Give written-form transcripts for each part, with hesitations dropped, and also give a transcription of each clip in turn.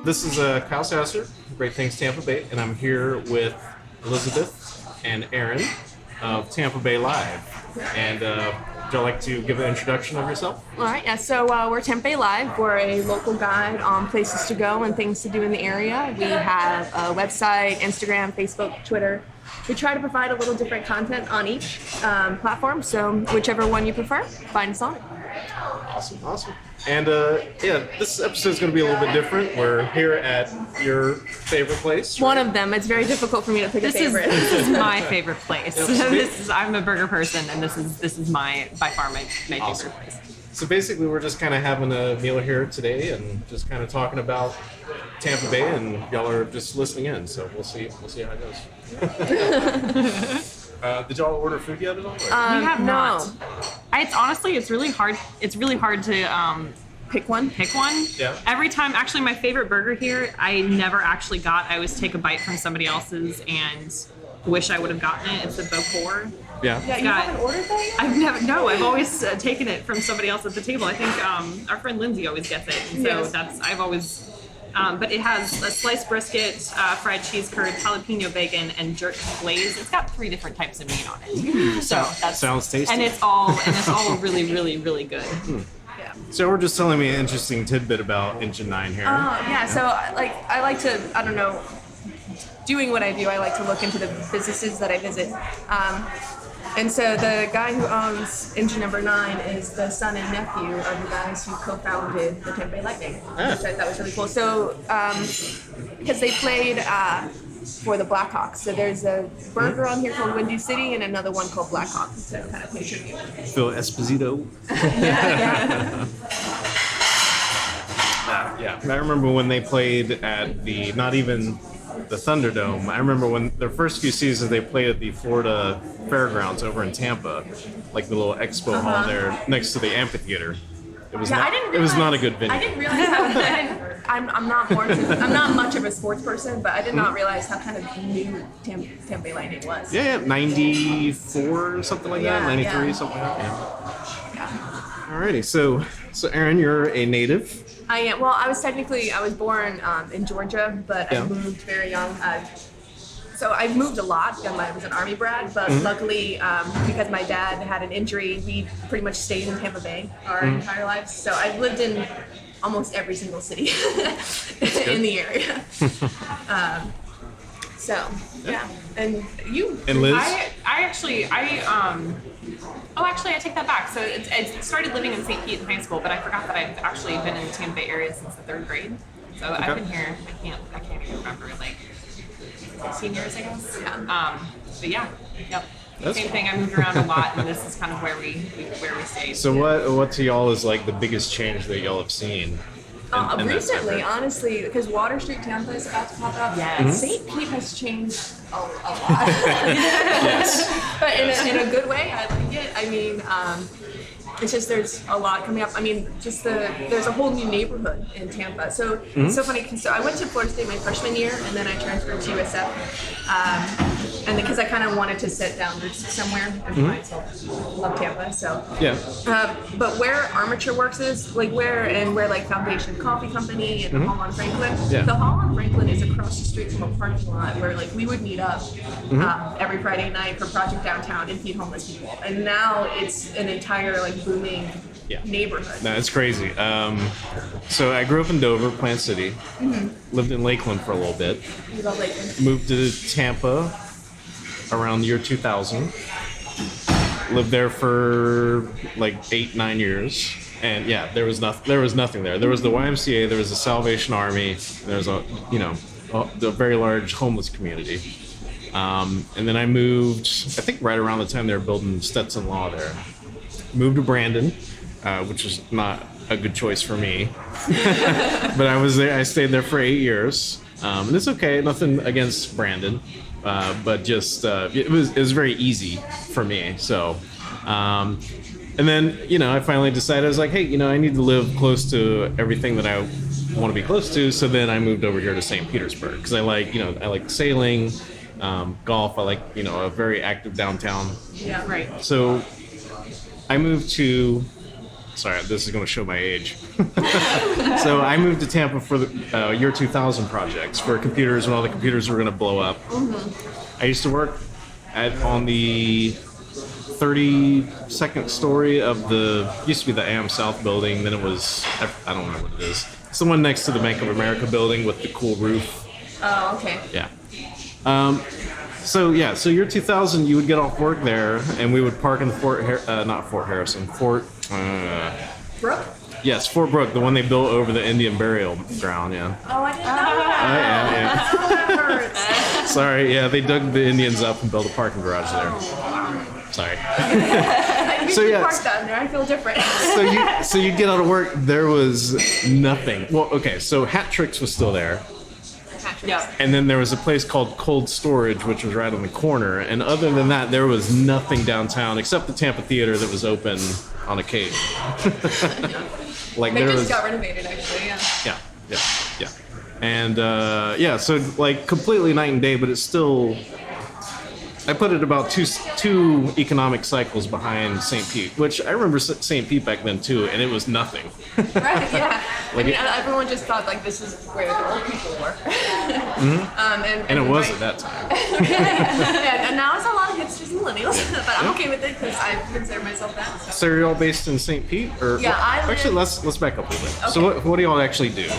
This is Kyle Sasser, Great Things Tampa Bay, and I'm here with Elizabeth and Erin of Tampa Bay Live. And would you like to give an introduction of yourself? All right, yeah, so we're Tampa Bay Live. We're a local guide on places to go and things to do in the area. We have a website, Instagram, Facebook, Twitter. We try to provide a little different content on each platform, so whichever one you prefer, find us on it. Awesome. And this episode is going to be a little bit different. We're here at your favorite place. Right? One of them. It's very difficult for me to pick a favorite. This is my favorite place. I'm a burger person, and this is by far my Awesome. favorite place. So basically, we're just kind of having a meal here today, and just kind of talking about Tampa Bay, and y'all are just listening in. So we'll see how it goes. Did y'all order food yet at all? We have not. It's really hard. It's really hard to Pick one. Yeah. Every time, actually, my favorite burger here, I never actually got. I always take a bite from somebody else's and wish I would have gotten it. It's the Bocor. Yeah. Yeah, you haven't ordered that? I've always taken it from somebody else at the table. I think our friend Lindsay always gets it, and so Yes. I've always. But it has a sliced brisket, fried cheese curd, jalapeno bacon, and jerk glaze. It's got 3 different types of meat on it. So that sounds tasty. And it's all really, really, really good. Yeah. So we're just telling me an interesting tidbit about Engine 9 here. So I like to, doing what I do, I like to look into the businesses that I visit. And so the guy who owns Engine number 9 is the son and nephew of the guys who co-founded the Tampa Bay Lightning, which I thought was really cool. So, because they played for the Blackhawks. So there's a burger on here called Windy City and another one called Blackhawk. So kind of pay tribute. Phil Esposito. Yeah. I remember when they played at not even the Thunderdome. I remember when their first few seasons they played at the Florida Fairgrounds over in Tampa, like the little expo hall there next to the amphitheater. It was it was not a good venue. I didn't realize I'm not much of a sports person, but I did not realize how kind of new Tampa Bay Lightning was. Yeah, 94 or something like that, 93, something like that. Yeah. Alrighty, so Erin, you're a native. I am. Well, I was born in Georgia, but I moved very young. So I moved a lot because I was an Army brat, but luckily, because my dad had an injury, we pretty much stayed in Tampa Bay our entire lives. So I've lived in almost every single city in the area. And you? And Liz? I take that back. So I started living in St Pete in high school, but I forgot that I've actually been in the Tampa Bay area since the 3rd grade. So I've been here. I can't even remember, like 16 years, I guess. Yeah. But yeah, yep. That's Same thing. I moved around a lot, and this is kind of where we stayed. So what to y'all is like the biggest change that y'all have seen? in Recently, that honestly, because Water Street Tampa is about to pop up. Yes. St. Pete has changed a lot. Yes. But in a good way, I like it. I mean, it's just there's a lot coming up. I mean, there's a whole new neighborhood in Tampa. So it's so funny. So I went to Florida State my freshman year, and then I transferred to USF. And because I kind of wanted to set down roots somewhere, and I still love Tampa. So Yeah. but where Armature Works is, like where like Foundation Coffee Company and the Hall on Franklin. Yeah. The Hall on Franklin is across the street from a parking lot where like we would meet up every Friday night for Project Downtown and feed homeless people. And now it's an entire like booming neighborhood. No, it's crazy. So I grew up in Dover, Plant City. Lived in Lakeland for a little bit. We love Lakeland. Moved to Tampa around the year 2000. Lived there for like 8-9 years. And yeah, there was nothing there. There was the YMCA, there was the Salvation Army, there was a very large homeless community. And then I moved, I think right around the time they were building Stetson Law there. Moved to Brandon, which was not a good choice for me. But I stayed there for 8 years. And it's okay, nothing against Brandon. But just, it was very easy for me. So, and then, I finally decided, I was like, hey, I need to live close to everything that I want to be close to. So then I moved over here to St. Petersburg because I like sailing, golf. I like, a very active downtown. Yeah, right. So I moved to Sorry, this is going to show my age. So I moved to Tampa for the year 2000 projects for computers when all the computers were going to blow up. I used to work on the 32nd story of used to be the AM South building, then it was, I don't know what it is. It's the one next to the Bank of America building with the cool roof. Oh, okay. Yeah. So year 2000, you would get off work there, and we would park in Fort Brooke? Yes, Fort Brooke, the one they built over the Indian burial ground. Yeah. Oh, I didn't know that. Oh, yeah. Oh, that hurts. Sorry, yeah, they dug the Indians up and built a parking garage there. Sorry. I So, usually yeah, park down there. I feel different. So you'd get out of work, there was nothing. Well, okay, so Hat Tricks was still there. Yep. And then there was a place called Cold Storage, which was right on the corner. And other than that, there was nothing downtown except the Tampa Theater that was open on occasion. Like They there just was, got renovated, actually, yeah. yeah. And so like completely night and day, but it's still. I put it about two economic cycles behind St. Pete, which I remember St. Pete back then too, and it was nothing. Right, yeah. Like everyone just thought like this is where the old people were. And it was at that time. Yeah, and now it's a lot of hipsters and millennials, but I'm okay with it because I consider myself that. So. So you're all based in St. Pete, or Yeah, I live- actually let's back up a little bit. Okay. So what do y'all actually do?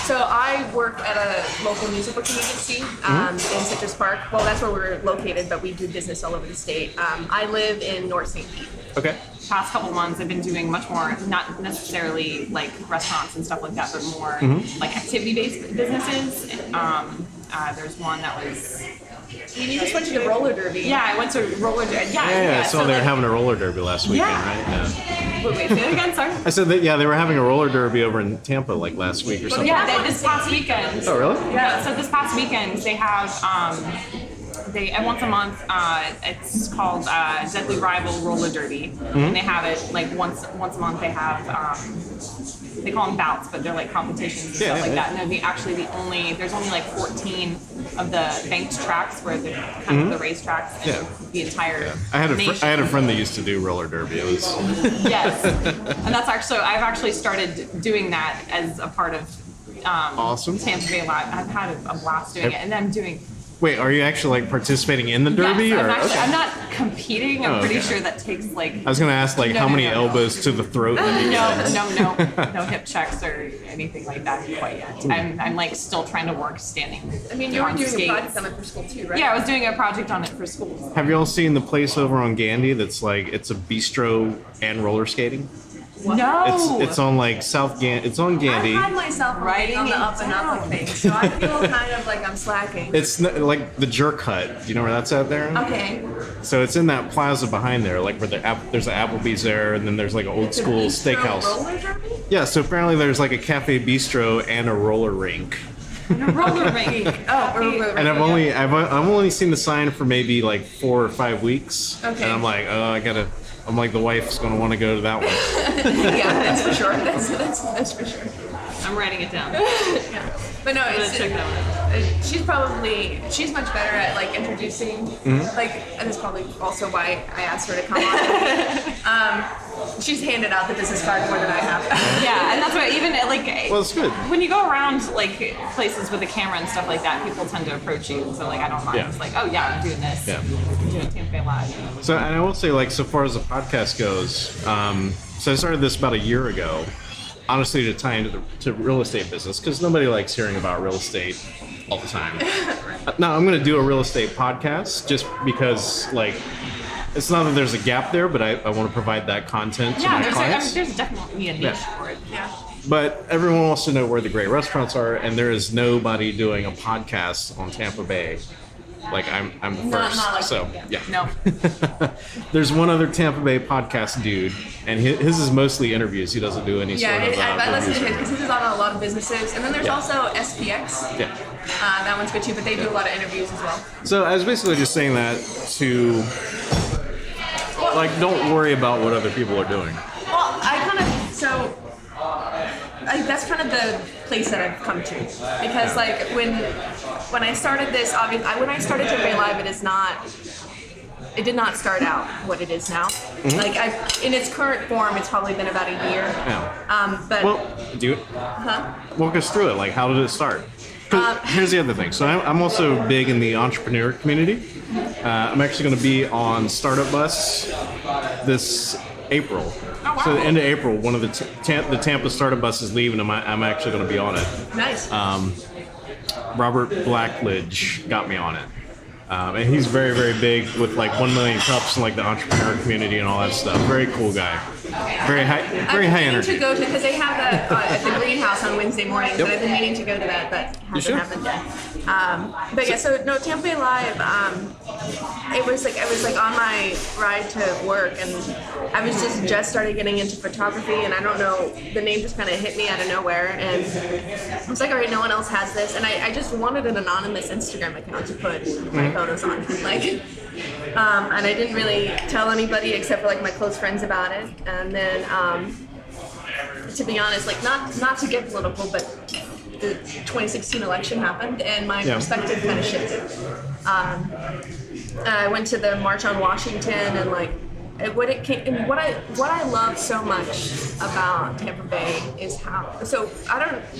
So I work at a local music booking agency in Citrus Park. Well, that's where we're located, but we do business all over the state. I live in North St. Pete. Okay. Past couple months, I've been doing much more, not necessarily like restaurants and stuff like that, but more like activity-based businesses. There's one that was. You just went to the roller derby. Yeah, I went to roller derby. Yeah. So they were like, having a roller derby last weekend, Yeah. right? Yeah. Wait, say that again, sorry. I said that they were having a roller derby over in Tampa like last week or something. Yeah, this past weekend. Oh, really? Yeah, so this past weekend they have once a month. It's called Deadly Rival Roller Derby, and they have it like once a month. They have they call them bouts, but they're like competitions and stuff like that. And there's only like 14 of the banked tracks where they're kind of the race tracks and the entire. I had nation. a friend that used to do roller derby. It was Yes, and that's actually I've actually started doing that as a part of awesome. Tampa Bay Live. I've had a blast doing it, and then doing. Wait, are you actually like participating in the derby? Yes, or I'm not competing. I'm pretty sure that takes like. I was gonna ask like how many elbows to the throat. No hip checks or anything like that quite yet. I'm like still trying to work standing. I mean, you were on doing skates. a project on it for school too, right? Yeah, I was doing a project on it for school. Have you all seen the place over on Gandy that's like it's a bistro and roller skating? No. It's on like South Gandy. It's on Gandy. I find myself Writing on the it up and up down. thing, so I feel kind of like I'm slacking. It's like the Jerk Hut. Do you know where that's at there? Okay. So it's in that plaza behind there, like where there's an Applebee's there, and then there's like an old school The bistro steakhouse. Roller derby? Yeah, so apparently there's like a cafe bistro and a roller rink. A roller rink. And I've only seen the sign for maybe like 4 or 5 weeks. Okay. And I'm like, I'm like the wife's gonna want to go to that one. Yeah, that's for sure. That's for sure. I'm writing it down. Yeah. But no, I'm gonna check that she's much better at like introducing, like, and it's probably also why I asked her to come on. She's handed out the business card more than I have. Yeah, and that's why even like Well, it's good. when you go around like places with a camera and stuff like that, people tend to approach you. So like I don't mind. Yeah. It's like, oh yeah, I'm doing this. Yeah. I'm doing Tampa Bay Live. So, and I will say, like, so far as the podcast goes, so I started this about a year ago, honestly, to tie into the real estate business, because nobody likes hearing about real estate all the time. Now, I'm going to do a real estate podcast just because, like, it's not that there's a gap there, but I want to provide that content to my clients. there's definitely a niche for it. Yeah. But everyone wants to know where the great restaurants are, and there is nobody doing a podcast on Tampa Bay. Like I'm the first. Not like so yeah. No. There's one other Tampa Bay podcast dude, and his is mostly interviews. He doesn't do any Yeah, sort of. I listen to his reviews. because his is on a lot of businesses, and then there's Yeah. also SPX. Yeah. That one's good too, but they do a lot of interviews as well. So I was basically just saying that to, like, don't worry about what other people are doing. Well, that's kind of the place that I've come to, because like when I started this, obviously when I started to Bay Live, it is not it did not start out what it is now. Like in its current form, it's probably been about a year. Yeah. But Walk us through it. Like, how did it start? 'Cause here's the other thing. So I'm also big in the entrepreneur community. I'm actually going to be on Startup Bus this April. Oh, wow. So the end of April, one of the Tampa Startup Bus is leaving, and I'm actually going to be on it. nice. Robert Blackledge got me on it. And he's very, very big with like 1 million cups and like the entrepreneur community and all that stuff. Very cool guy. Very high I'm energy. to go to because they have that at the greenhouse on Wednesday mornings, and I've been meaning to go to that, but hasn't should. happened yet. But yeah, so no, Tampa Bay Live. It was like I was like on my ride to work, and I was just started getting into photography, and I don't know, the name just kind of hit me out of nowhere, and I was like, all right, no one else has this, and I just wanted an anonymous Instagram account to put my photos on, like. And I didn't really tell anybody except for like my close friends about it. And then, to be honest, like not to get political, but the 2016 election happened, and my perspective kind of shifted. I went to the March on Washington, and like what I love so much about Tampa Bay is how. So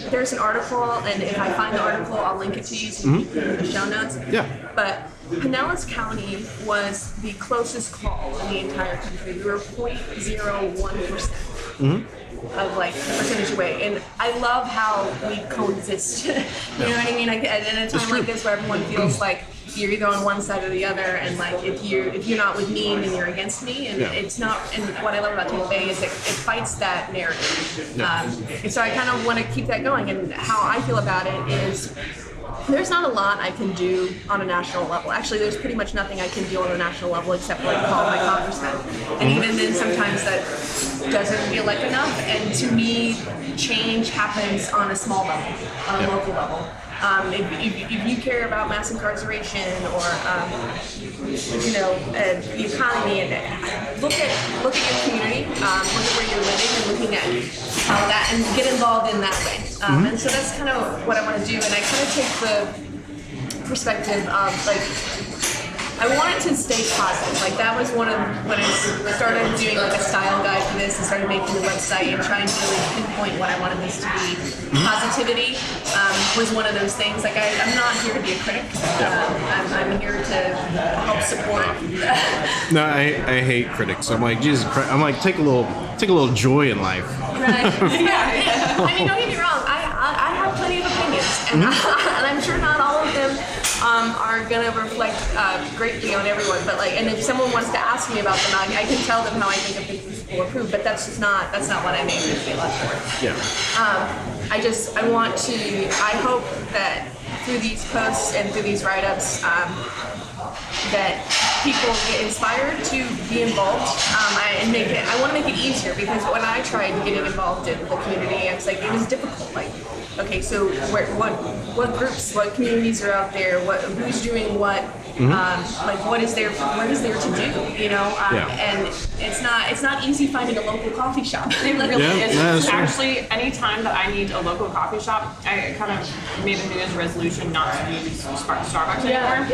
there's an article, and if I find the article, I'll link it to you so you can put it in the show notes. Yeah. But Pinellas County was the closest call in the entire country. We were 0.01% of like percentage away, and I love how we coexist. You know what I mean? Like, at a time like this where everyone feels like you're either on one side or the other, and like if you're not with me, then you're against me, and it's not. And what I love about Tampa Bay is that it fights that narrative, and so I kind of want to keep that going. And how I feel about it is, there's not a lot I can do on a national level. Actually, there's pretty much nothing I can do on a national level except for like call my congressman. And even then, sometimes that doesn't feel like enough. And to me, change happens on a small level, on a local level. If you care about mass incarceration or the economy, and look at your community, look at where you're living, and looking at how that, and get involved in that way. And so that's kind of what I want to do. And I kind of take the perspective of like, I wanted to stay positive. Like, that was one of when I started doing like a style guide for this and started making the website and trying to really pinpoint what I wanted this to be. Positivity was one of those things. Like, I'm not here to be a critic. I'm here to help support. No, I hate critics. I'm like, Jesus Christ. I'm like, take a little joy in life. Right. Yeah. I mean, don't get me wrong. I have plenty of opinions, and I'm sure not all of them are gonna reflect greatly on everyone. But like, and if someone wants to ask me about them, I can tell them how I think of things will improve. But that's not what I make this feel for. Yeah. I hope that through these posts and through these write-ups, that people get inspired to be involved, I want to make it easier, because when I tried getting involved in the community, it was difficult. Like, okay, so what groups, what communities are out there? Who's doing what? Like, what is there to do? You know, and it's not easy finding a local coffee shop. It really is. Yeah, Actually, anytime that I need a local coffee shop, I kind of made a New Year's resolution not to use Starbucks anymore.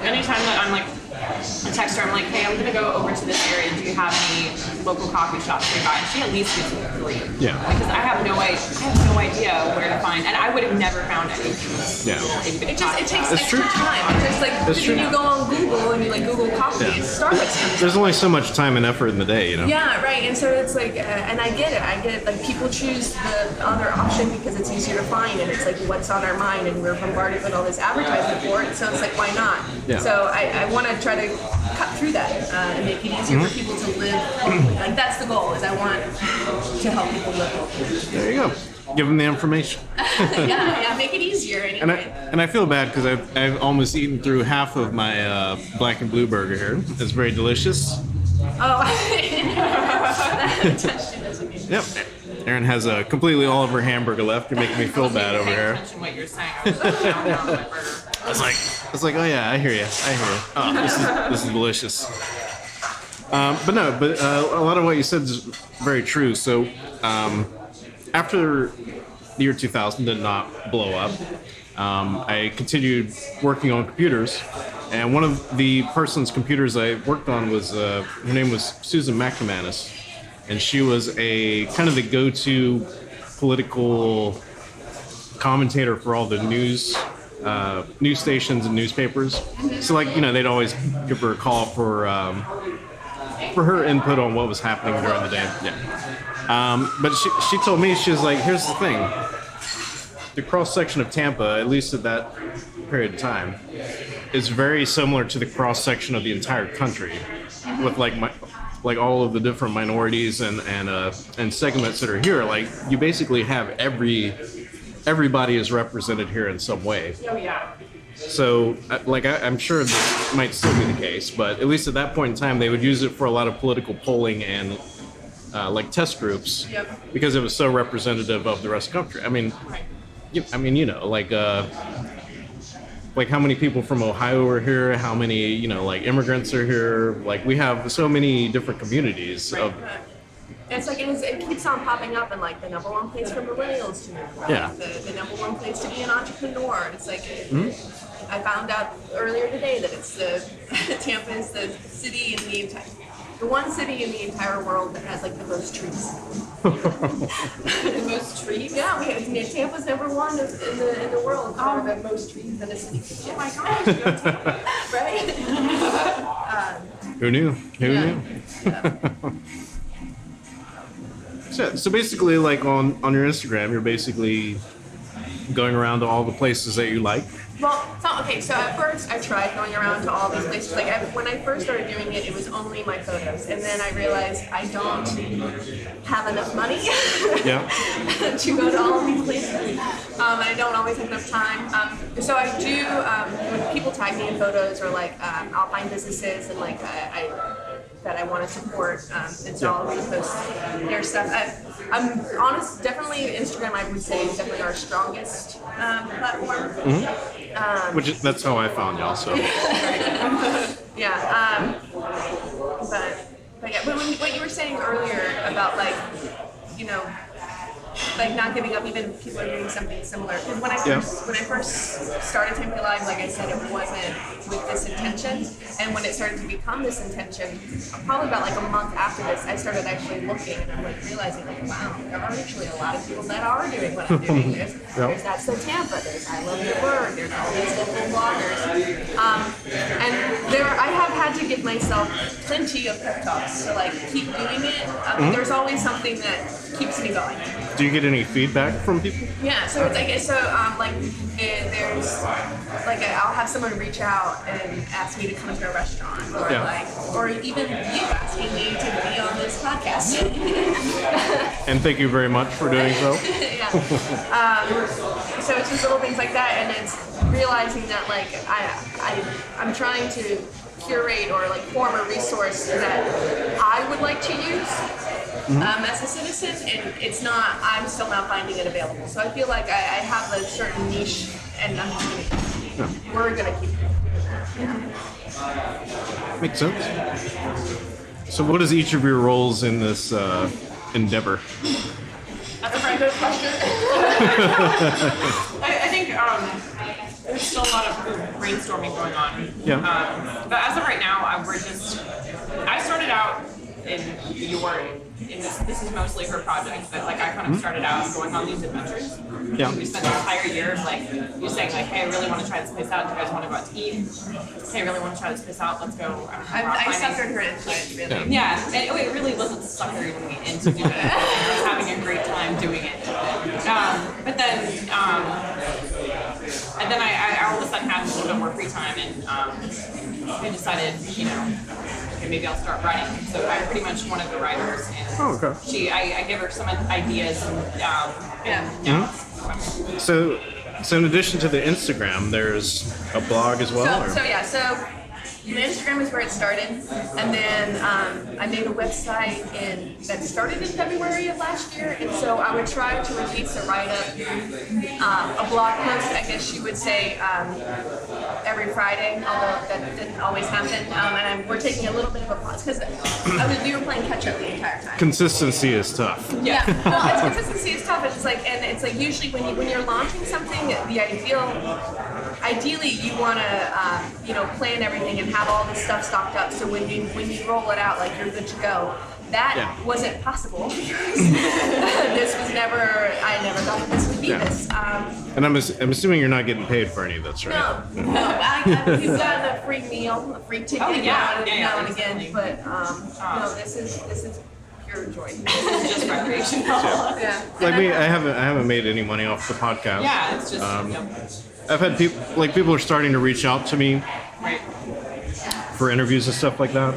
Anytime that I'm like, I text her, I'm like, hey, I'm gonna go over to this area. Do you have any local coffee shops nearby? And she at least gives me 3. Yeah. Because I have no idea where to find, and I would have never found anything. Yeah. It takes It's extra true. time. It's like It's true. when you go on Google and you like Google coffee, it's Starbucks. There's only so much time and effort in the day, you know? Yeah, right. And so it's like, and I get it. Like, people choose the other option because it's easier to find, and it's like what's on our mind, and we're bombarded with all this advertising for it. So it's like, why not? Yeah. So I want to try to cut through that and make it easier for people to live locally. Like, that's the goal. Is I want to help people live locally. There you go. Give them the information. yeah, make it easier anyway. And I feel bad because I've almost eaten through half of my black and blue burger here. It's very delicious. Oh, I touched it as a game. Yep. Erin has completely all of her hamburger left. You're making me feel bad over here. What you're saying. I was just chowing down on my burger. I was like, oh yeah, I hear you. Oh, this is delicious. But a lot of what you said is very true. So, after the year 2000 did not blow up, I continued working on computers, And one of the person's computers I worked on was her name was Susan McManus, and she was a kind of the go-to political commentator for all the news stations and newspapers. So like, you know, they'd always give her a call for her input on what was happening during the day. Yeah. But she told me, she was like, here's the thing. The cross section of Tampa, at least at that period of time, is very similar to the cross section of the entire country, with like all of the different minorities and segments that are here. Like, you basically have everybody is represented here in some way. Oh yeah. So, like, I'm sure this might still be the case, but at least at that point in time, they would use it for a lot of political polling and like test groups, because it was so representative of the rest of the country. I mean, you know, like how many people from Ohio are here, how many, you know, like immigrants are here. Like, we have so many different communities of. It's like it keeps on popping up in like the number one place for millennials to move. Right? Yeah. The number one place to be an entrepreneur. It's like I found out earlier today that it's Tampa is the city in the one city in the entire world that has like the most trees. The most trees? Yeah, Tampa's number one in the world for the most trees in a city. Oh my gosh. Right? Who knew? Who knew? So basically, like on your Instagram, you're basically going around to all the places that you like. Well, so at first I tried going around to all these places. Like when I first started doing it, it was only my photos, and then I realized I don't have enough money to go to all of these places, and I don't always have enough time. So I do when people tag me in photos, or like I'll find businesses and like that I want to support, and so I'll repost their stuff. I'm honest, definitely Instagram, I would say, is definitely our strongest platform. That's how I found y'all. So yeah, but yeah, but what you were saying earlier about like, you know, like not giving up even people are doing something similar. Because when I first started Tampa Live, like I said, it wasn't with this intention. And when it started to become this intention, probably about like a month after this, I started actually looking, and I'm like realizing, like, wow, there are actually a lot of people that are doing what I'm doing. There's That's So Tampa, there's I Love Your Bird, there's all these local bloggers. And I have had to give myself plenty of pep talks to like keep doing it. There's always something that keeps me going. Do you get any feedback from people? Yeah, so it's like there's like I'll have someone reach out and ask me to come to a restaurant, or even you asking me to be on this podcast. And thank you very much for doing so. Yeah. So it's just little things like that, and it's realizing that like I'm trying to curate or like form a resource that I would like to use. As a citizen, and it's not, I'm still not finding it available. So I feel like I have a certain niche, and we're going to keep doing that. Yeah. Makes sense. So what is each of your roles in this endeavor? That's a very good question. I think there's still a lot of brainstorming going on. Yeah. But as of right now, I started out this is mostly her project, but like I kind of started out going on these adventures. Yeah. We spent the entire year like you saying like, hey, I really want to try this place out. Do you guys want to go out to eat? Hey, I really want to try this place out. Let's go. I suckered her into it, really. Yeah, and it really wasn't suckering me into doing it. I was having a great time doing it. But then, I all of a sudden had a little bit more free time, and I decided, okay, maybe I'll start writing. So I'm pretty much one of the writers, and I give her some ideas, So in addition to the Instagram, there's a blog as well? So the Instagram is where it started, and then I made a website that started in February of last year, and so I would try to release a write-up, a blog post, I guess you would say, every Friday, although that didn't always happen. And we're taking a little bit of a pause because we were playing catch up the entire time. Consistency is tough. Yeah, well, consistency is tough. It's like, and it's like usually when you're launching something, ideally you want to plan everything and have all this stuff stocked up. So when you roll it out, like you're good to go. That wasn't possible. This was never. I never thought that this would be this. And I'm assuming you're not getting paid for any of this, right? No. We've gotten a free meal, a free ticket now and again, but no, this is pure joy. Just recreational. Yeah. Like me, I haven't made any money off the podcast. Yeah, it's just. I've had people are starting to reach out to me Right. for interviews and stuff like that.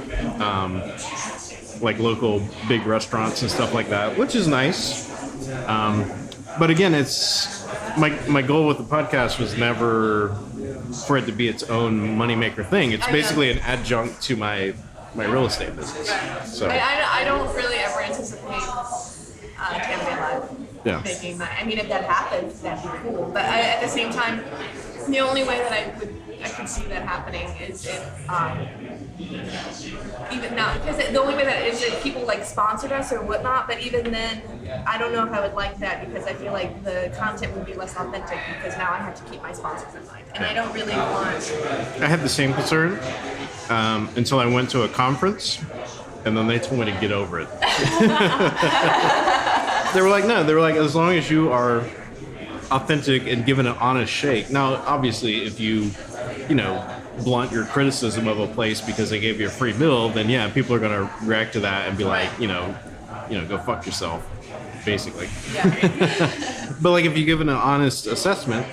Like local big restaurants and stuff like that, which is nice. But again, it's my goal with the podcast was never for it to be its own moneymaker thing. It's basically an adjunct to my real estate business. Right. So I don't really ever anticipate Tampa Bay Live making money. I mean, if that happened, that'd be cool. But at the same time, the only way that I could see that happening is if even now, because the only way that is if people like sponsored us or whatnot. But even then, I don't know if I would like that because I feel like the content would be less authentic because now I have to keep my sponsors in mind, and I don't really want. I had the same concern until I went to a conference, and then they told me to get over it. They were like, no, they were like, as long as you are authentic and given an honest shake. Now, obviously, if you blunt your criticism of a place because they gave you a free meal, then yeah, people are going to react to that and be like, go fuck yourself, basically. Yeah. But like if you give an honest assessment,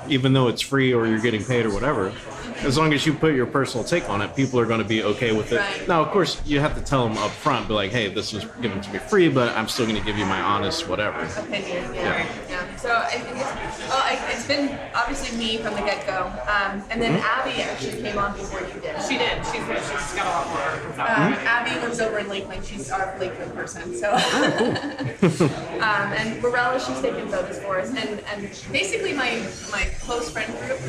even though it's free or you're getting paid or whatever, as long as you put your personal take on it, people are going to be okay with it. Right. Now, of course, you have to tell them up front, be like, hey, this was given to me free, but I'm still going to give you my honest whatever. Opinion, yeah. So I think it's been obviously me from the get-go, and then Abby actually came on before you did. She did. She's got a lot more. Abby lives over in Lakeland. She's our Lakeland person. So, and Morella, she's taking photos for us, and basically my close friend group.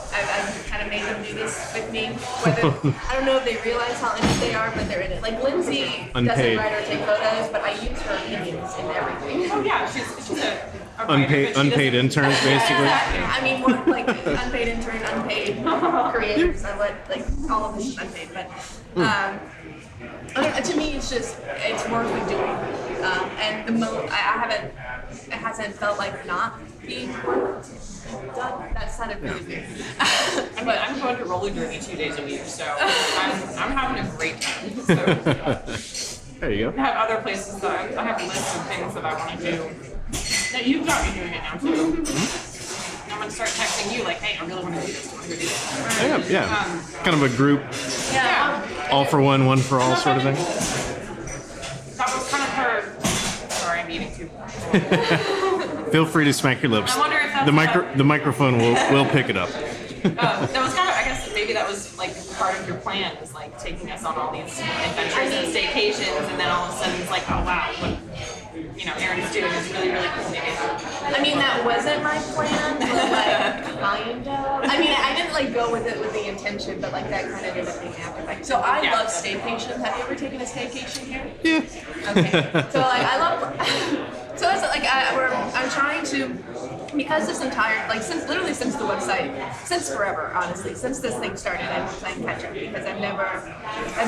I've kind of made them do this with me. Whether I don't know if they realize how into they are, but they're in it. Like Lindsay doesn't write or take photos, but I use her opinions in everything. Oh yeah, she's a unpaid interns, basically. Exactly. I mean, more like unpaid intern, unpaid creators. I let all of this is unpaid, but to me, it's worth doing. And it hasn't felt like not being worth done. That sounded really weird. I'm going to roller derby 2 days a week, so I'm having a great time. So There you go. I have other places that I have a list of things that I want to do. That you've got me doing it now too. I'm gonna start texting you like, hey, I really want to do this. I want to do this. Yeah. Kind of a group, Yeah. all for one for all sort of thing. That was kind of her. Sorry, I'm eating too. Feel free to smack your lips. I wonder if that's The microphone will pick it up. That was kind of, I guess maybe that was like part of your plan, was like taking us on all these adventures and staycations, and then all of a sudden it's like, oh wow, what Erin's doing is really, really cool. Maybe. I mean, that wasn't my plan, but like kind of. I mean, I didn't like go with it with the intention, but like that kind of ended up being happening. So I love staycations. Have you ever taken a staycation here? Yeah. Okay. So like I love. So it's like I'm trying to. Because this entire, since the website, since forever, honestly, since this thing started, I've been playing catch up because I've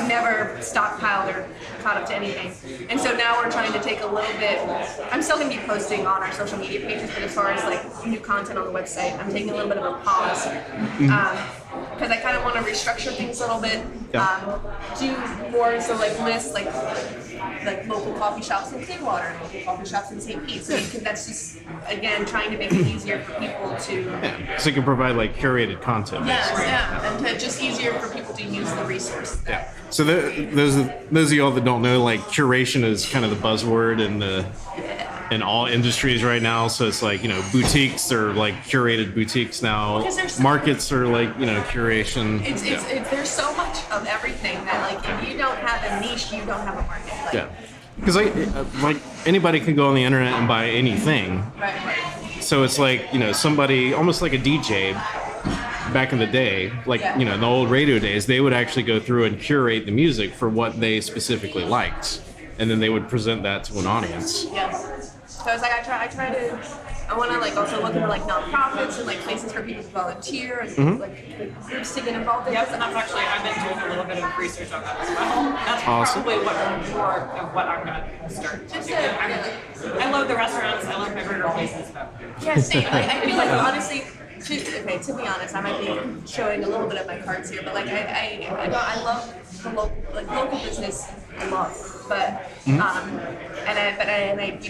never stockpiled or caught up to anything. And so now we're trying to take a little bit, I'm still going to be posting on our social media pages, but as far as new content on the website, I'm taking a little bit of a pause. Because I kind of want to restructure things a little bit, do more, so lists like local coffee shops in Clearwater and local coffee shops in St. Pete. So that's just, again, trying to make it easier for people to... Yeah. So you can provide curated content. And to just easier for people to use the resource. Yeah. So those of y'all that don't know, curation is kind of the buzzword in all industries right now. So it's boutiques are curated boutiques now. Markets are curation. It's there's so much of everything that if you don't have a niche, you don't have a market. Yeah. Because anybody can go on the internet and buy anything. Right. So it's somebody almost like a DJ back in the day, like, you know, in the old radio days, they would actually go through and curate the music for what they specifically liked. And then they would present that to an audience. Yeah. So it's like I want to like also look into like nonprofits and like places for people to volunteer and like groups to get involved in. Yep, and that's actually, I've been doing a little bit of research on that as well. That's Awesome. probably more of what I'm gonna start to do. I love the restaurants, I love my burger places, but Yeah, same. I feel like honestly, to be honest, I might be showing a little bit of my cards here, but like I love the local business. I love, but we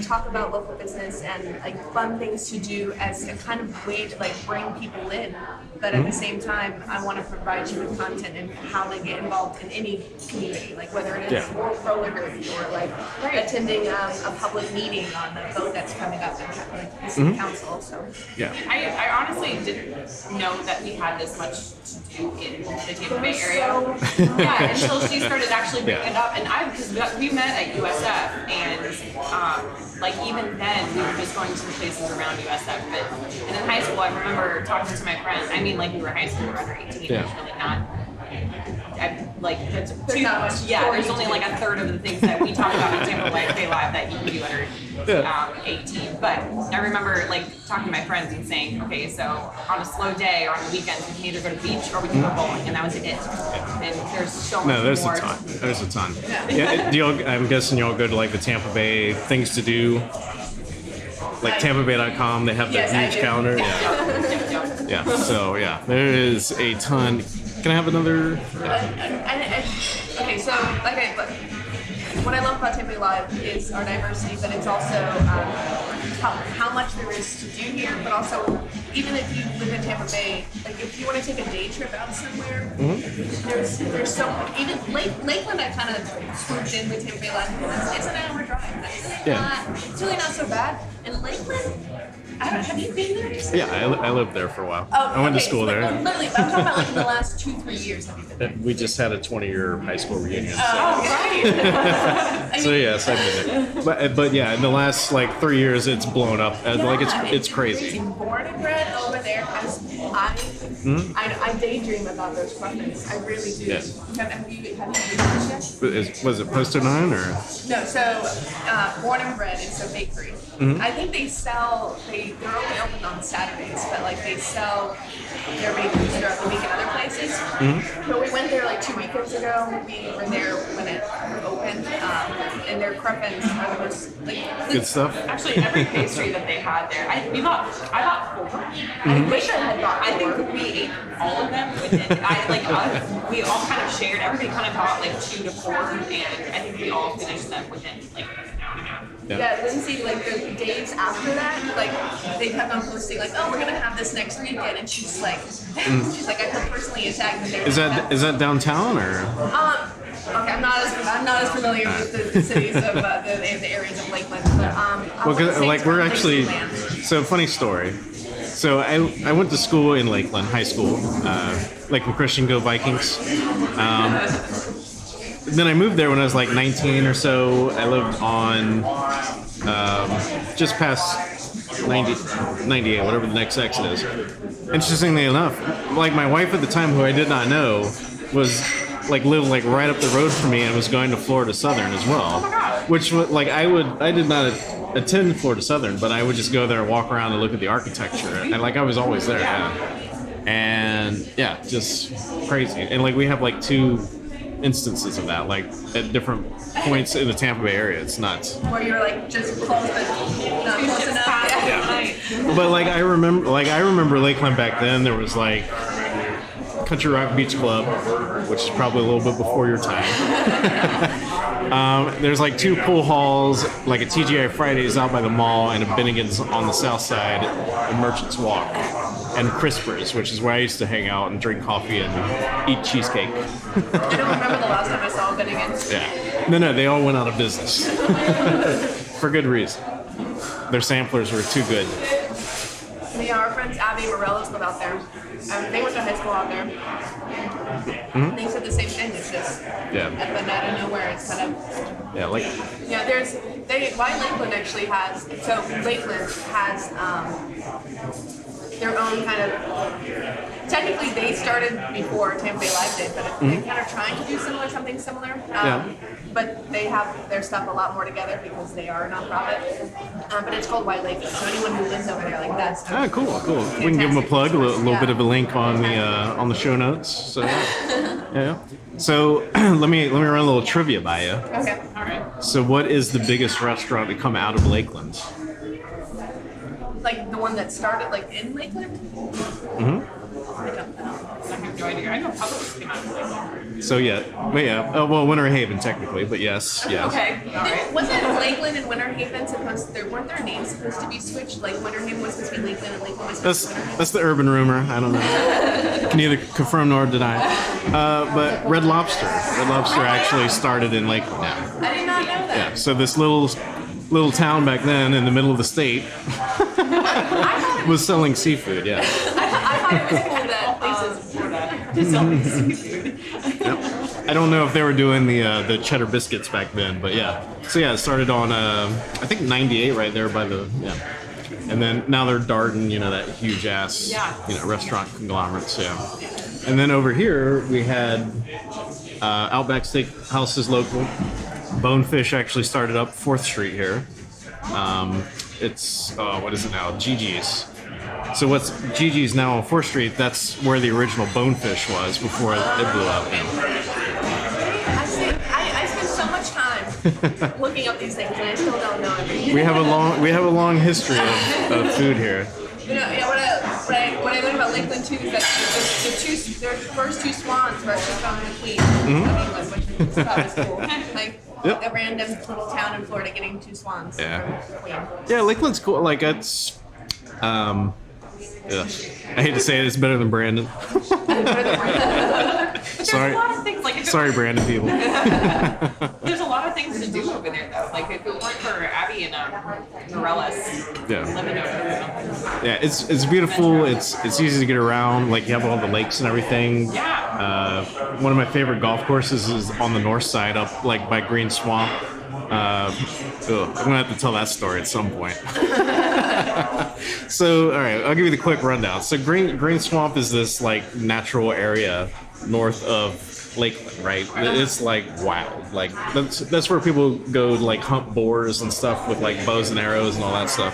talk about local business and like fun things to do as a kind of way to like bring people in. But at the same time, I want to provide you with content and how they get involved in any community, like whether it is roller derby or like attending a public meeting on the vote that's coming up in like the city council. So Yeah. I honestly didn't know that we had this much to do in the Tampa Bay area. Yeah, until she started actually bringing it up, and because we met at USF, and like even then we were just going to the places around USF. And in high school, I remember talking to my friends. I mean, like we were high school, we were under 18. Yeah. It's really not. Like that's too not much. much Yeah, there's only like a third of the things that we talk about in Tampa Bay Live that you can do under 18. But I remember like talking to my friends and saying, okay, so on a slow day or on the weekends, we can either go to the beach or we can go bowling, and that was it. And there's so much No, there's more. a ton. There's a ton. Yeah. I'm guessing y'all go to like the Tampa Bay things to do, like TampaBay.com. They have that huge calendar. Yeah. So yeah, there is a ton. Can I have another? Okay, so what I love about Tampa Bay Live is our diversity, but it's also how much there is to do here. But also, even if you live in Tampa Bay, like if you want to take a day trip out somewhere, there's so much. Even Lakeland, I kind of swooped in with Tampa Bay Live. It's an hour drive. It's really not so bad. And Lakeland. Have you been there? Yeah, I lived there for a while. Oh, I went to school there. Literally, I'm talking about like in the last 2-3 years. Have you been there? We just had a 20-year high school reunion. Oh, right. So yes, I've been there. But yeah, in the last like 3 years, it's blown up. Like it's crazy. Born and bred over there, I daydream about those muffins. I really do. Yeah. Have you yet? Was it Poster 9 or? No, so Born and Bred is a bakery. I think they're only open on Saturdays, but like they sell their bakeries throughout the week in other places. But we went there like 2 weekends ago. We were there when it opened, and their crumpets are the most Good stuff. Actually, every pastry that they had there, I bought 4. I wish I had bought. I think we ate all of them within. We all kind of shared. Everybody kind of bought like 2 to 4, and I think we all finished them within like an hour and a half. Yeah, Lindsay, like the days after that, like they kept on posting like, oh, we're gonna have this next weekend, and she's like, I feel personally attacked. Is that downtown or? Okay, I'm not as familiar with the cities of the areas of Lakeland, but Well, 'cause, like we're actually, so funny story. So I went to school in Lakeland, high school, Lakeland Christian, go Vikings. Then I moved there when I was like 19 or so. I lived on just past 98, whatever the next exit is. Interestingly enough, like my wife at the time, who I did not know, lived like right up the road from me and was going to Florida Southern as well. Which like I did not attend Florida Southern, but I would just go there and walk around and look at the architecture, and like I was always there. And yeah, just crazy. And like we have like 2 instances of that, like at different points in the Tampa Bay area. It's nuts. where you're like just close, but not close enough. Yeah. But like I remember Lakeland back then. There was like Country Rock Beach Club, which is probably a little bit before your time. There's like 2 pool halls, like a TGI Fridays out by the mall, and a Bennigan's on the south side, and Merchants Walk, and Crispers, which is where I used to hang out and drink coffee and eat cheesecake. I don't remember the last time I saw Bennigan's. Yeah. No, they all went out of business. For good reason. Their samplers were too good. Yeah, our friends Abby and Morellos live out there. They went to high school out there. They said the same thing. It's just at the out of nowhere. It's kind of why Lakeland actually has Lakeland has their own kind of. Technically, they started before Tampa Bay Live did, but they're kind of trying to do something similar. But they have their stuff a lot more together because they are a nonprofit. But it's called White Lakeland. So anyone who lives over there, like that's cool. We can give them a plug, a little bit of a link on the show notes. So yeah. So let me run a little trivia by you. Okay. All right. So what is the biggest restaurant to come out of Lakeland? Like the one that started like in Lakeland? I don't know. I have no idea. I know Publix came out of Lakeland. So Winter Haven technically, but yes. Okay. All right. Wasn't Lakeland and Winter Haven weren't their names supposed to be switched? Like Winter Haven was supposed to be Lakeland and Lakeland was supposed to be Winter Haven? That's the urban rumor. I don't know. Can neither confirm nor deny. But Red Lobster actually started in Lakeland now. I did not know that. Yeah. So this little town back then in the middle of the state was selling seafood. Yeah. I thought it was cool that places in Florida just selling seafood. I don't know if they were doing the cheddar biscuits back then, but yeah. So yeah, it started on I think 98 right there by the and then now they're Darden, that huge ass restaurant conglomerates. Yeah. And then over here we had Outback Steakhouse is local. Bonefish actually started up 4th Street here. It's what is it now? Gigi's. So what's Gigi's now on 4th Street? That's where the original Bonefish was before it blew up. I spend so much time looking up these things and I still don't know everything. We have a long history of food here. What I learned about Lakeland too is that their first two swans were actually found in the Queen of England, which I thought was cool. Like a random little town in Florida getting 2 swans from the Queen. Yeah, Lakeland's cool. Like it's I hate to say it, it's better than Brandon. Sorry. There's a lot of things like Sorry, Brandon people. There's a lot of things to do over there though. Like if it weren't for Abby and Morellis living over there. Yeah, it's beautiful. It's easy to get around. Like you have all the lakes and everything. Yeah. One of my favorite golf courses is on the north side, up like by Green Swamp. I'm gonna have to tell that story at some point. So, all right, I'll give you the quick rundown. So, Green Swamp is this like natural area north of Lakeland, right? It's like wild. Like that's where people go to, like hunt boars and stuff with like bows and arrows and all that stuff.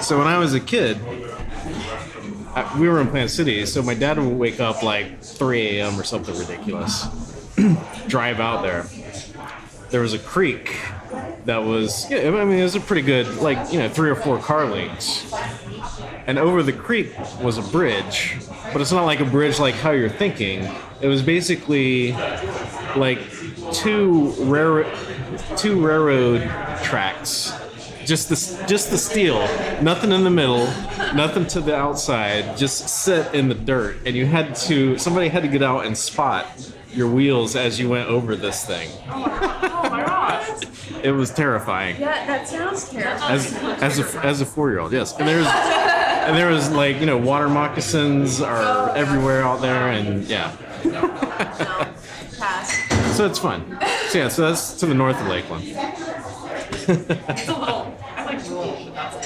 So when I was a kid, we were in Plant City, so my dad would wake up like 3 a.m. or something ridiculous, drive out there. There was a creek that was, it was a pretty good, like, 3 or 4 car lengths. And over the creek was a bridge, but it's not like a bridge like how you're thinking. It was basically like two railroad tracks. Just the steel, nothing in the middle, nothing to the outside, just sit in the dirt. And somebody had to get out and spot your wheels as you went over this thing. Oh my gosh. It was terrifying. Yeah, that sounds terrifying. As a 4-year-old, yes. And there was like, water moccasins are everywhere out there, and yeah. No, pass. So it's fun. So that's to the north of Lakeland. It's a little, I like rural, but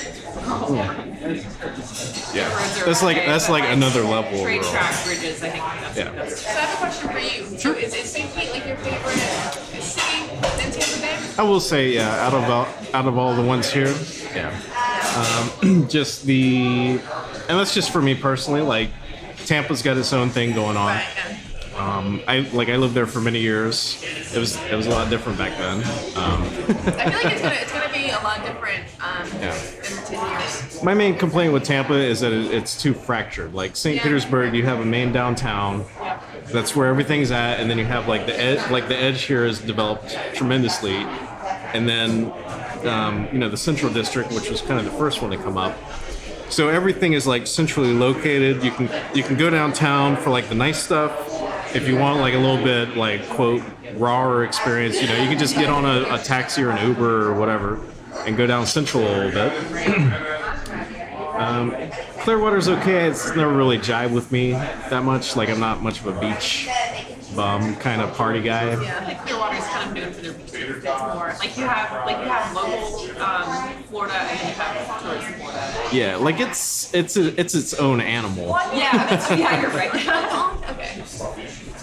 Yeah, that's like another level. Train of track bridges, I think that's So I have a question for you. Sure. Is St. Pete like your favorite city in Tampa Bay? I will say, yeah, out of all the ones here, yeah. And that's just for me personally. Like, Tampa's got its own thing going on. Right, yeah. I lived there for many years. It was a lot different back then. I feel like it's gonna be a lot different in 10 years. My main complaint with Tampa is that it's too fractured. Like St. Petersburg, you have a main downtown. That's where everything's at, and then you have like the edge. Like the edge here is developed tremendously, and then the Central District, which was kind of the first one to come up. So everything is like centrally located. You can go downtown for like the nice stuff. If you want like a little bit like quote rawer experience, you can just get on a taxi or an Uber or whatever and go down Central a little bit. Clearwater's okay. It's never really jived with me that much. Like I'm not much of a beach bum kind of party guy. Yeah, I think Clearwater is kind of known for their beaches. It's more like you have local Florida and then you have tourist Florida. Yeah, like it's its own animal. Yeah, you're right. Okay.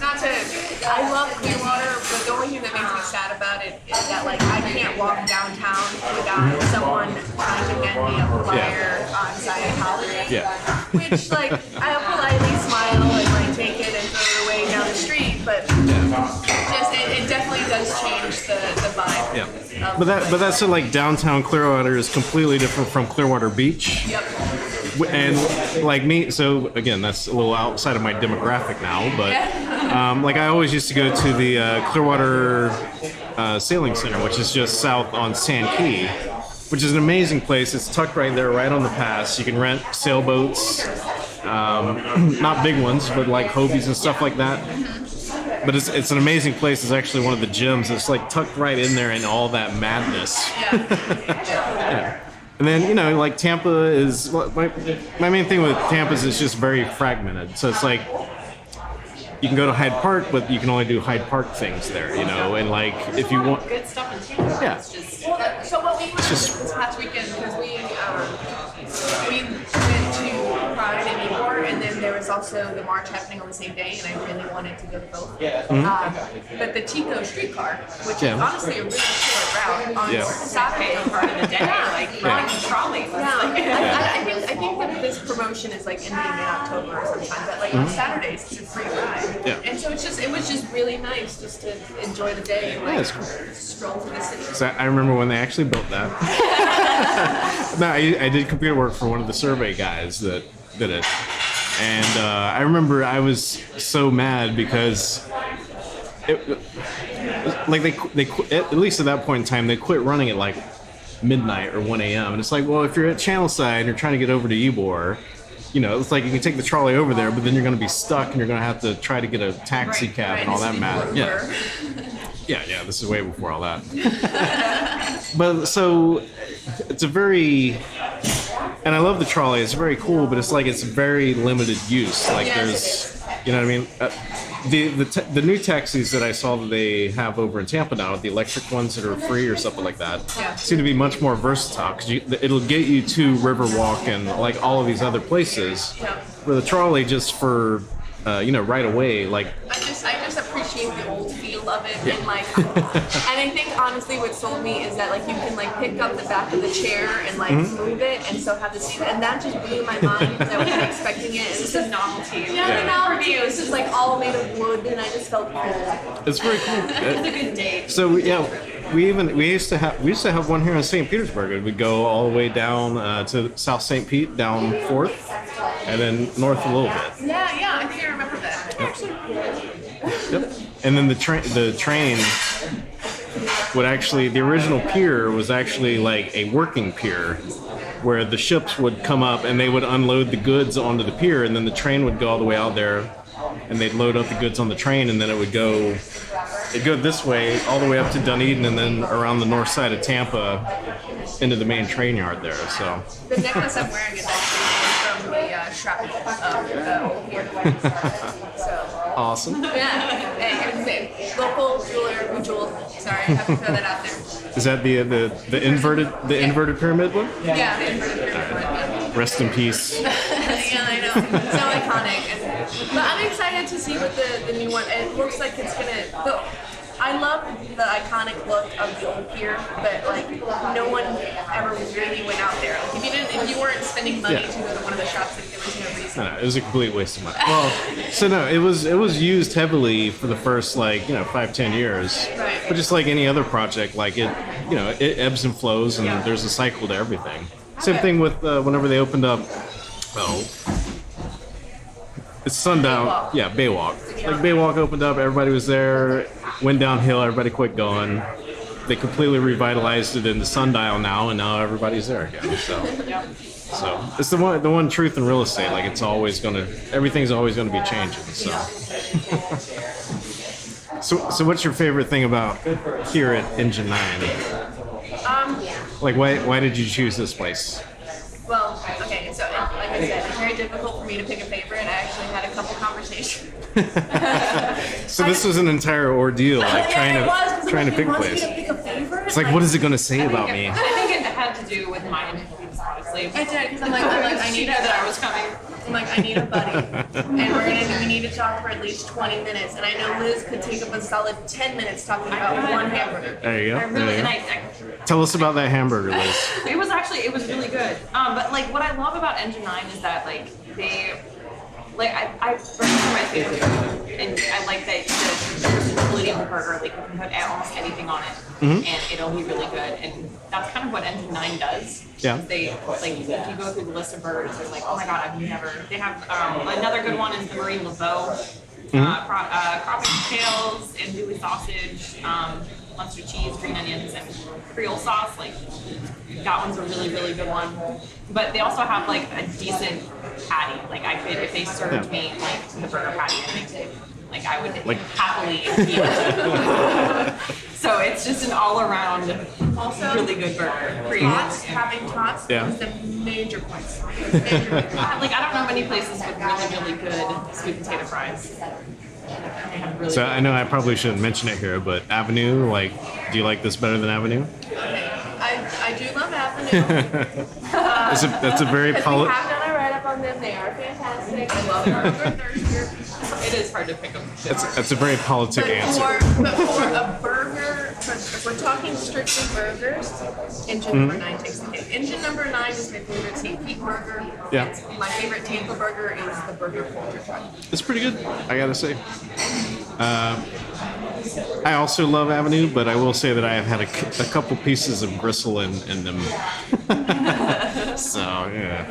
Not to, I love Clearwater, but the only thing that makes me sad about it is that like I can't walk downtown without someone trying to hand me a flyer on Scientology. Yeah. Which like I'll politely smile and like take it and throw it away down the street, but it definitely does change the vibe. Yeah. But that's so like downtown Clearwater is completely different from Clearwater Beach. Yep. And like me, so again, that's a little outside of my demographic now, but like I always used to go to the Clearwater Sailing Center, which is just south on Sand Key, which is an amazing place. It's tucked right there, right on the pass. You can rent sailboats, not big ones, but like Hobies and stuff like that. But it's an amazing place. It's actually one of the gyms. It's like tucked right in there in all that madness. Yeah. And then, you know, like Tampa is, my main thing with Tampa is it's just very fragmented. So it's like, you can go to Hyde Park, but you can only do Hyde Park things there, you know, and like, if you want... Good stuff in Tampa. Yeah. It's just... So what we went this past weekend, because we went to Pride and Ybor, and then there was also the march happening on the same day, and I really wanted to go to both. But the Chico streetcar, which is honestly a really short route on Saturday part of the day, like riding trolleys. I think that this promotion is like ending in October or sometime, but like on Saturdays it's a free ride. Yeah. And so it was just really nice just to enjoy the day and like it's cool. stroll through the city. So I remember when they actually built that. No, I did computer work for one of the survey guys that did it. And I remember I was so mad because like they quit, at least at that point in time, they quit running at like midnight or 1 a.m. And it's like, well, if you're at Channelside and you're trying to get over to Ybor, you know, it's like you can take the trolley over there, but then you're going to be stuck and you're going to have to try to get a taxi cab and all that mad. Yeah, this is way before all that. But so it's a very, and I love the trolley, it's very cool, but it's like it's very limited use. Like there's, you know what I mean? The new taxis that I saw that they have over in Tampa now, the electric ones that are free or something like that, seem to be much more versatile because it'll get you to Riverwalk and like all of these other places. For the trolley, just for right away, like I just appreciate the old feel of it and like, and I think honestly what sold me is that like you can like pick up the back of the chair and like move it and still have the seat, and that just blew my mind because I wasn't expecting it. It's just a novelty. The novelty. It was just like all made of wood, and I just felt cool. It's very cool. It's a good date. So we used to have one here in St. Petersburg. We'd go all the way down to South St. Pete, down 4th, and then north a little bit. Yeah, I think I remember that. Yep. And then the train would actually, the original pier was actually like a working pier where the ships would come up and they would unload the goods onto the pier, and then the train would go all the way out there and they'd load up the goods on the train, and then it'd go this way all the way up to Dunedin and then around the north side of Tampa into the main train yard there. So the necklace I'm wearing is actually from the shrapnel of the old pier. So awesome. yeah, hey, local jeweler who jeweled. Sorry, I have to throw that out there. Is that the inverted pyramid one? Yeah, the inverted pyramid one. Rest in peace. Yeah, I know. So iconic. But I'm excited to see what the new one. It looks like it's gonna. I love the iconic look of the old pier, but like no one ever really went out there. Like, if you weren't spending money to go to one of the shops, like, there was no reason. No, it was a complete waste of money. Well, so no, it was used heavily for the first 5-10 years. Right. But just like any other project, like it ebbs and flows, and there's a cycle to everything. Same thing with whenever they opened up. It's Sundown. Baywalk. Yeah, Baywalk. Like Baywalk opened up, everybody was there, went downhill, everybody quit going. They completely revitalized it into Sundial now, and now everybody's there again. So it's the one truth in real estate. Like everything's always gonna be changing. So what's your favorite thing about here at Engine 9? Like why did you choose this place? Well, okay, so like I said, it's very difficult for me to pick a favorite. I actually had a couple conversations. So this was an entire ordeal, like trying to pick a place. It's like, what is it going to say about me? I think it had to do with my influence, honestly. I did, because I'm like, I She need knew that I was coming. I'm like, I need a buddy, and we need to talk for at least 20 minutes. And I know Liz could take up a solid 10 minutes talking about one hamburger. There you go. I really, There you and go. Tell us about that hamburger, Liz. it was really good. But like, what I love about Engine 9 is that like they. Like I burgers are my favorite food, and I like that the versatility of the burger. Like you can put almost anything on it, and it'll be really good. And that's kind of what Engine 9 does. Yeah. They like if you go through the list of burgers, they're like, oh my god, I've never. They have another good one is the Marie Laveau, crawfish tails, andouille sausage, mustard cheese, green onions, and Creole sauce. Like that one's a really good one. But they also have like a decent patty. Like I could, if they served me like the burger patty, I think like I would happily eat it. So it's just an all-around really good burger. Having tots is the major point. Like I don't know many places with really good sweet potato fries. So I know I probably shouldn't mention it here, but Avenue, like, do you like this better than Avenue? I do love Avenue. That's a very We have done a write-up on them. They are fantastic. I love burger. It is hard to pick them. That's a very politic answer. But for a burger, if we're talking strictly burgers, engine number 9 takes the cake. Engine number 9 is my favorite St. Pete burger. Yeah. My favorite Tampa burger is the burger porter truck. It's pretty good, I gotta say. I also love Avenue, but I will say that I have had a couple pieces of gristle in them. So yeah,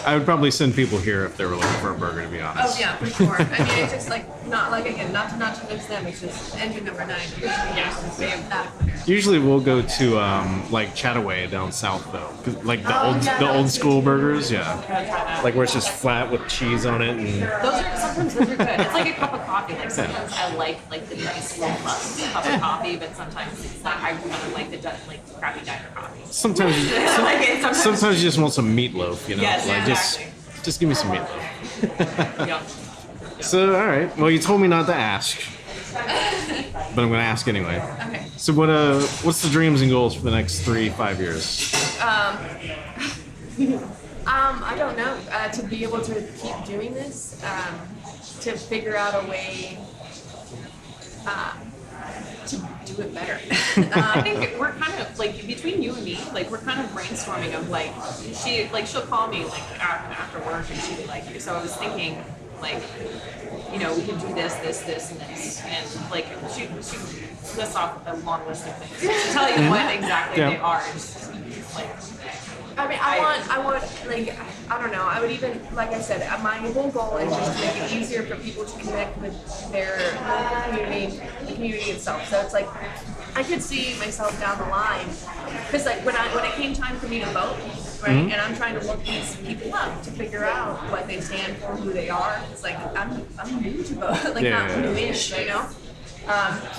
I would probably send people here if they were looking for a burger, to be honest. Oh yeah, for sure. I mean, it's just like not to mix them. It's just engine number 9. Yeah. Usually we'll go to like Chataway down south though, 'cause, like the old school burgers, like where it's just flat with cheese on it. And Sometimes those are good. It's like a cup of coffee. Like sometimes I like the nice robust cup of coffee, but sometimes it's not. I kind of like the crappy diner coffee. sometimes you just want some meatloaf, you know? Yes, like exactly. just give me some meatloaf. Yep. So all right, well you told me not to ask, but I'm gonna ask anyway. Okay. So what's the dreams and goals for the next 3-5 years? I don't know. To be able to keep doing this, to figure out a way to do it better. I think we're kind of like between you and me, like we're kind of brainstorming of like she'll call me like after work and she'll be like, so I was thinking like, you know, we can do this, and this, and like she lists off a long list of things. To tell you what exactly they are, just, like. I mean, I want, like, I don't know. I would even, like I said, my whole goal is just to make it easier for people to connect with their local community, the community itself. So it's like, I could see myself down the line, because like when it came time for me to vote, right, and I'm trying to look these people up to figure out what they stand for, who they are. It's like I'm new to vote, like not new-ish, you know.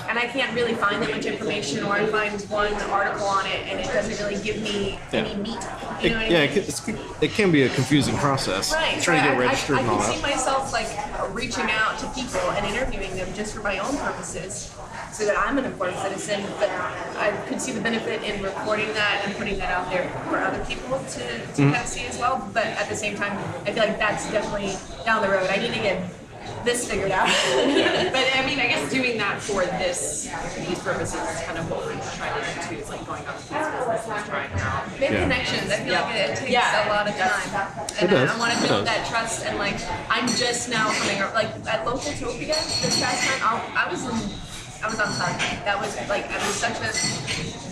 And I can't really find that much information, or I find one article on it and it doesn't really give me any meat. You know what I mean? It can be a confusing process. Right. Trying to get registered and all I can see that. myself like reaching out to people and interviewing them just for my own purposes, so that I'm an informed citizen. But I could see the benefit in recording that and putting that out there for other people to kind of see as well. But at the same time, I feel like that's definitely down the road. I need to get this figured out. But I mean, I guess doing that for these purposes is kind of what we're trying to do too. It's like going out to these businesses, trying out. Make connections. I feel like it takes a lot of time. And I want to build that trust. And like, I'm just now coming up, like at Local Topia this past time, I was on time. That was like, I was such a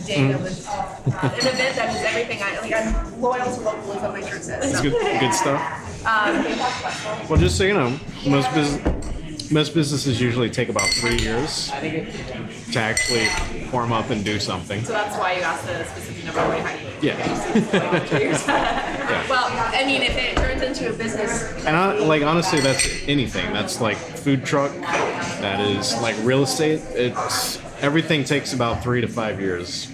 day that was an event that was everything. I'm loyal to local, as what my shirt says. It's So. good stuff. Well, just so you know, most businesses usually take about 3 years to actually form up and do something. So that's why you asked the specific number. How do you? Well, I mean, if it turns into a business, And honestly, that's anything. That's like food truck. That is like real estate. Everything takes about 3 to 5 years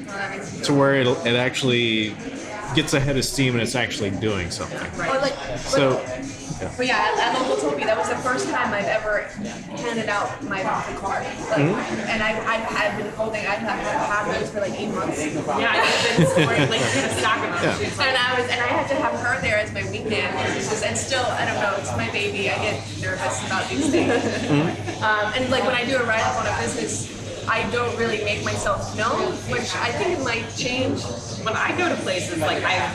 to where it actually gets a head of steam and it's actually doing something. Or like, So, but yeah, at local Topi, that was the first time I've ever handed out my Vodka card. Like, and I've been holding, I've had those for like 8 months. Yeah, I've been storing like a stack of them. Yeah. And I had to have her there as my wingman. And still, I don't know, it's my baby. I get nervous about these things. And like when I do a write-up on a business, I don't really make myself known, which I think it might change. When I go to places, like I've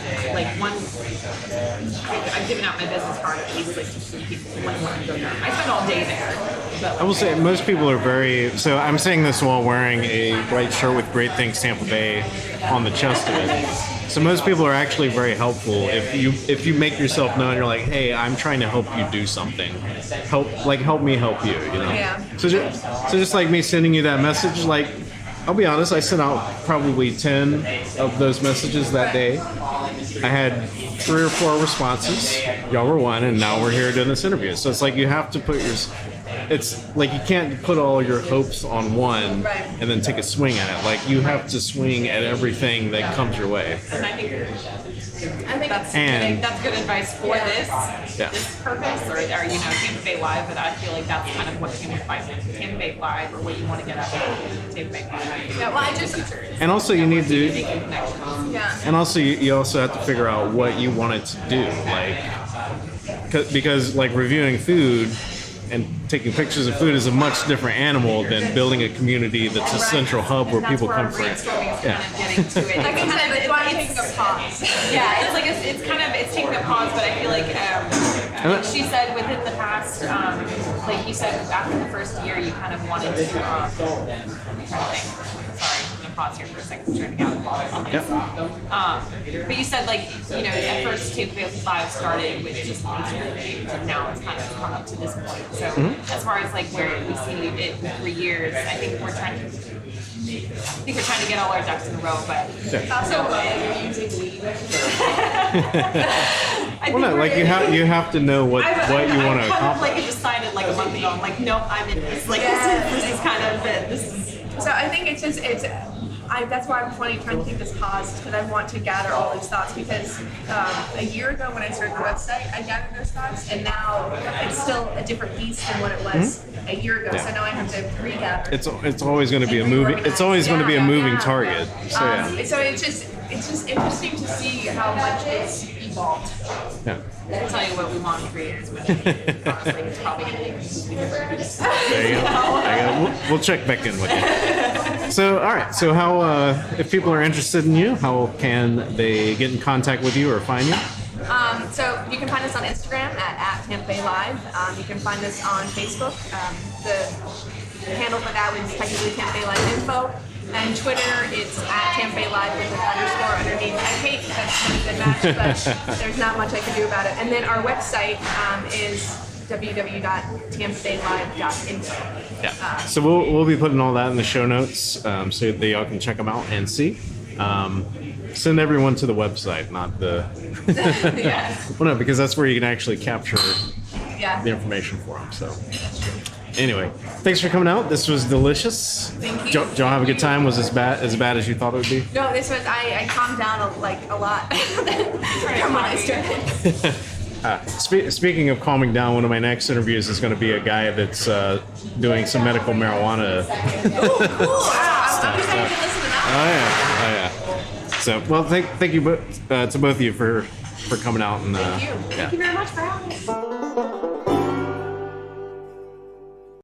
given out my business card at least like to people when I go there. I spend all day there. But, I will say most people are very. So I'm saying this while wearing a white shirt with "Great Things Tampa Bay" on the chest of it. So most people are actually very helpful if you make yourself known. You're like, hey, I'm trying to help you do something. Help me help you. You know. Yeah. So just like me sending you that message, like I'll be honest, I sent out probably 10 of those messages that day. I had 3 or 4 responses. Y'all were one, and now we're here doing this interview. So it's like you have to put it's like you can't put all your hopes on one and then take a swing at it. Like you have to swing at everything that comes your way. and I think that's good advice for this purpose, or you know, Tampa Bay Live. But I feel like that's kind of what Tampa Bay Live, or what you want to get out of Tampa Bay Live. Yeah, well, I just, And also you need to, Making connections. yeah. and also you also have to figure out what you want it to do. Like because like reviewing food and taking pictures of food is a much different animal than building a community that's a central hub where And people that's come from. brainstorming is Yeah. kind of getting to it. Like I said, it's why I take a pause. Yeah, it's like it's taking a pause, but I feel like she said within the past, like you said after the first year, you kind of wanted to. I'm trying to think. Sorry, I'm gonna pause here for a second, trying to get out of this. But you said like you know at first Tampa Bay Live started with just these groups, and now it's kind of come up to this point. So as far as like where we see it in 3 years, I think we're trying to get all our ducks in a row, but Also, you're using weed. Well, no, like you have to know what you want to I kind of accomplish. like decided like a month ago. I'm like, nope, I'm in this. Like this is kind of it. This is. So I think that's why I'm trying to keep this paused, because I want to gather all those thoughts, because a year ago when I started the website, I gathered those thoughts, and now it's still a different piece than what it was a year ago. So now I have to regather. It's always going to be a moving. It's always going to be a moving target. So yeah. So it's just interesting to see how much it's evolved. Yeah. I'll tell you what we want in 3 years, but honestly, it's probably going to be There you go. We'll check back in with you. So, all right. So, how if people are interested in you, how can they get in contact with you or find you? So you can find us on Instagram at Tampa Bay Live. You can find us on Facebook. The handle for that was technically Tampa Bay Live Info. And Twitter, it's at Tampa Bay Live with an underscore underneath. I hate that's a good match, but there's not much I can do about it. And then our website is www.tampabaylive.info. Yeah. So we'll be putting all that in the show notes so that y'all can check them out and see. Send everyone to the website, not the. Yeah. Well, no, because that's where you can actually capture Yeah. the information for them. So. Anyway, thanks for coming out. This was delicious. Thank you. Did y'all have a good time? Was this bad as you thought it would be? No, this was I calmed down a lot from when I started. Speaking of calming down, one of my next interviews is going to be a guy that's doing some medical marijuana. Wow, I'm excited to listen to that. Oh yeah. So, well, thank you to both of you for coming out and Thank you. yeah. Thank you very much for having me.